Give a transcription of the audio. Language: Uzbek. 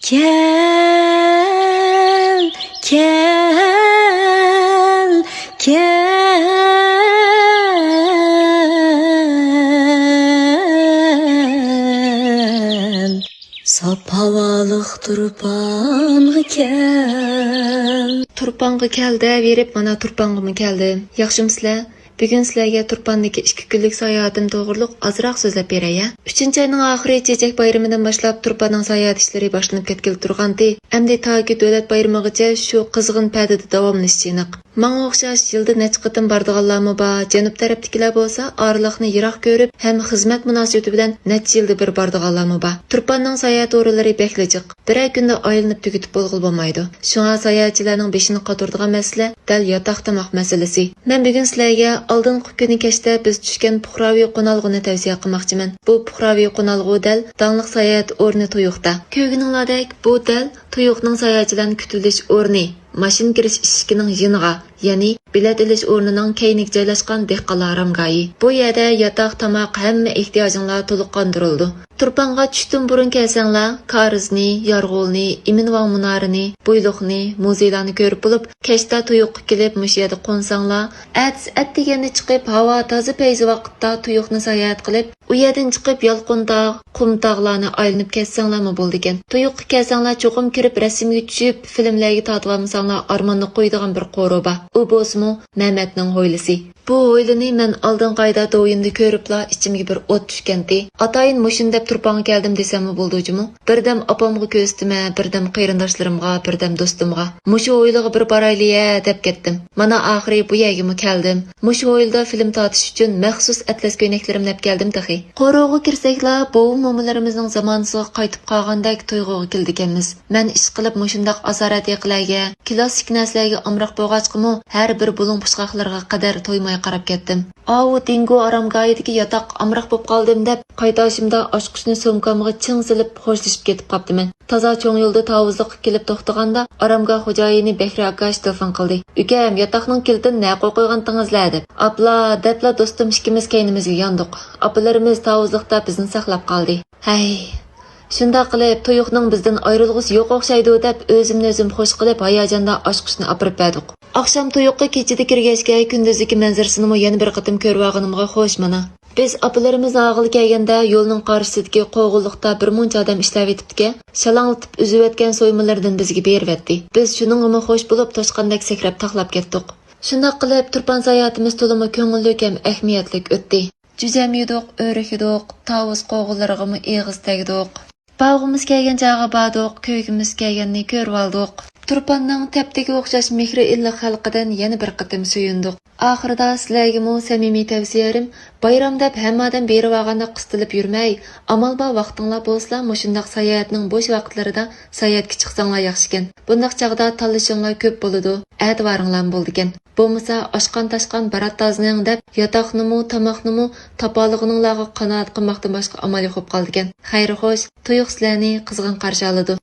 Kel, kel, kel. Sap havalık turpanğı kel. Turpanğa keldi, verip mana turpanğıma keldim. Yaxşımsızlar? Bugün sizlarga Turpandagi 2 kunlik sayohatim to'g'riliq ozroq so'zlab beray. 3-oyning oxiri Chechak bayramidan boshlab Turpanning sayohat ishlari boshlanib ketgil turgandi. Endi toki davlat bayramigacha shu qizg'in paytida davomlashishi aniq. Menga o'xshash yilda necha qatim bordiganlarmi bor, janub tarafdagilar bo'lsa, orliqni yiroq ko'rib, ham xizmat munosabati bilan necha yilda bir bordiganlarmi bor. Turpanning sayohat o'rinlari beklijiq. Bir kunda aylanib tugitib bo'lg'il bo'lmaydi. Shunga sayohatchilarning beshini qotirdigan masala dal yotoq tomoq masalasi. Men bugun sizlarga oldingi kuni kechda biz tushgan puhraviy qo'nalg'uni tavsiya qilmoqchiman. Bu puhraviy qo'nalg'u dal dangliq sayohat o'rni Tuyuqda. Ko'rganinglardek, bu dal Tuyuqning sayohatchilarning kutilish o'rni. Mashina kirish eshigining yiniga, ya'ni bilet ilish o'rnining keyniga joylashgan dehqonlar aramgoyi. Bu yerda yotoq, tomoq, hamma ehtiyojinglar to'liq qondirildi. Turpanға tushdan burun kelsanglar, Karizni, Yorg'ulni, Iminvon munorini, Buyliqni, muzeylarni ko'rib bo'lib, kechda Tuyuqqa kelib mush yerda qo'nsanglar, atdeganda chiqib havo toza payzi vaqtda Tuyuqni sayohat qilib, u yerdan chiqib Yolqindog', Qumtog'larni aylanib ketsanglarmi bo'ldi ekan. Tuyuqqa kelsanglar cho'qim kirib rasmga tushib, filmlarga tatib olmasanglar armonni qo'ydigan bir qo'roba. U bo'lsa-mu Mehmetning ho'ylisi. Bu ho'ylini men oldin qayda do'yimda ko'ribla ichimga bir o't tushgandi. Atayin mushin deb Turpanға keldim desammi bo'ldimi? Birdam opamga ko'zdima, birdam qarindoshlarimga, birdam do'stimga. Mushu ho'yliga bir borayli-ya deb ketdim. Mana oxiri bu yerga keldim. Mushu ho'ylda film tortish uchun maxsus atlas ko'ynaklarimni olib keldim taxi. Qo'rg'uga kirsaklar, bu mo'minlarimizning zamonasiga qaytib qolgandek tuyg'uga keldikanmiz. Men ish qilib mushundaq asorat yiqlarga, klassik narsalarga amroq bo'lg'achqimi, har bir bulung pushqoqlarga qadar to'ymay qarab ketdim. Avu dingo aramgoyidagi yotoq amroq bo'lib qoldim deb qaytashimda oshqushni so'mkamga ching silib xo'shlashib ketib qoptiman. Toza cho'ng yo'lda tavuzliqqa kelib to'xtaganda aramgoh xo'jayini Bekri akash telefon qildi. Ukam, yotoqning kilitini naq qo'ygantingizlar deb. Apla, debla do'stim ikkimiz kaynimizga yondiq. Apalarimiz tavuzliqda bizni saqlab qoldi. Hay, shunda qilib Tuyuqning bizdan ayrilg'isi yo'q o'xshaydi deb o'zimni o'zim xush qilib hayajonda oshqushni opirib berdik. Oqshom Tuyuqqa kechida kirgachga kunduzdagi manzarasini yana bir qatim ko'rib olganimga xo'sh mana. Biz apalarimiz og'il kelganda yo'lning qarshisidagi qo'g'illiqda bir muncha odam ishlab etibdi. Shalanglatib uzib o'tgan so'ymalardan bizga beribdi. Biz shuningga xo'sh bo'lib toshqandek sakrab taqlab ketdik. Shunda qilib Turpan sayohatimiz to'limi ko'ngilli ham ahamiyatli o'tdi. Juzam yedik, o'rik yedik, tavus qo'g'illarig'imi eg'iz tegdik. Bağımız kelgan joyga bordik, ko'ygimiz kelganni ko'rib oldik. Turpanning tapdagi o'xshash mehri illiq xalqidan yana bir qatim suyundik. Oxirida sizlarga mo samimiy tavsiyarim, bayram deb hammadan berib olganda qistilib yurmay, amal bor vaqtinglar bo'lsa, mushundaq sayohatning bo'sh vaqtlarida sayohatga chiqsanglar yaxshi ekan. Bundaq chaqda tanlashinglar ko'p bo'ladi, e'tiboringlar bo'ldi ekan. Bo'lmasa oshqan tashqan barat tazning deb yotoqnimi, tomoqnimi topolig'ininglarga qanoat qilmoqdan boshqa amal yo'q qoldi ekan. Xayr xo'sh, Tuyuq sizlarni qizg'in qarshi oladi.